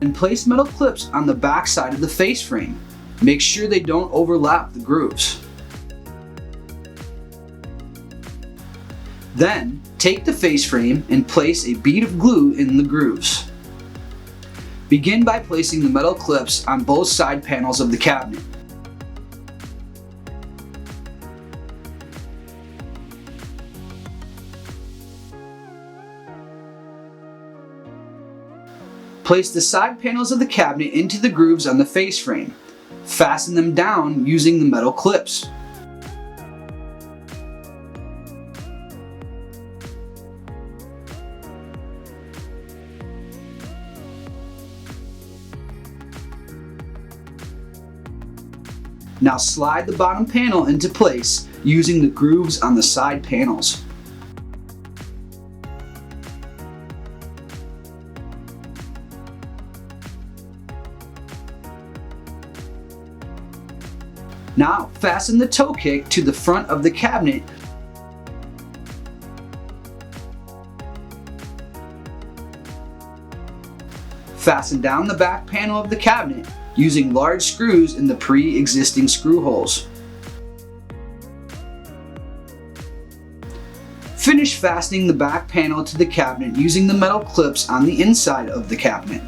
And place metal clips on the back side of the face frame. Make sure they don't overlap the grooves. Then, take the face frame and place a bead of glue in the grooves. Begin by placing the metal clips on both side panels of the cabinet. Place the side panels of the cabinet into the grooves on the face frame. Fasten them down using the metal clips. Now slide the bottom panel into place using the grooves on the side panels. Now fasten the toe kick to the front of the cabinet. Fasten down the back panel of the cabinet using large screws in the pre-existing screw holes. Finish fastening the back panel to the cabinet using the metal clips on the inside of the cabinet.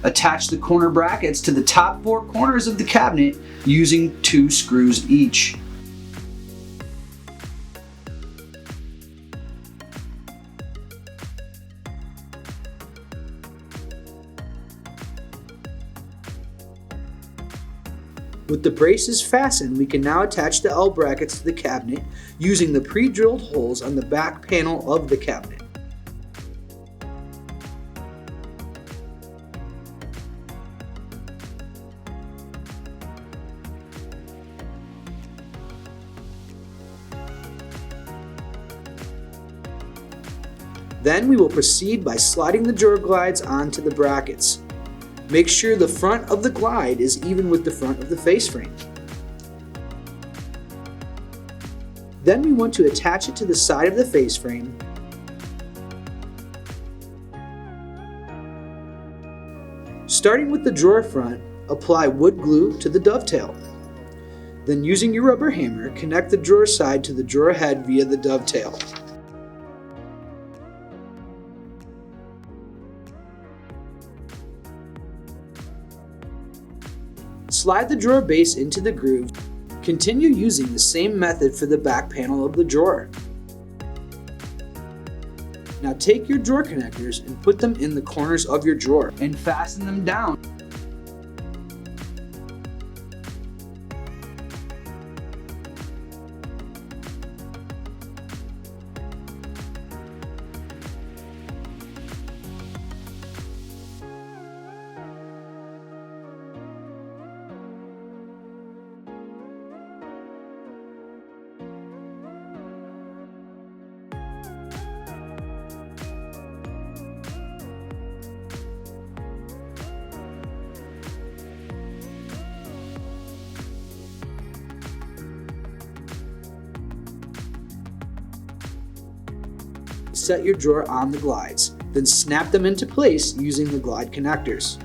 Attach the corner brackets to the top 4 corners of the cabinet using 2 screws each. With the braces fastened, we can now attach the L brackets to the cabinet using the pre-drilled holes on the back panel of the cabinet. Then we will proceed by sliding the drawer glides onto the brackets. Make sure the front of the glide is even with the front of the face frame. Then we want to attach it to the side of the face frame. Starting with the drawer front, apply wood glue to the dovetail. Then using your rubber hammer, connect the drawer side to the drawer head via the dovetail. Slide the drawer base into the groove. Continue using the same method for the back panel of the drawer. Now take your drawer connectors and put them in the corners of your drawer and fasten them down. Set your drawer on the glides, then snap them into place using the glide connectors.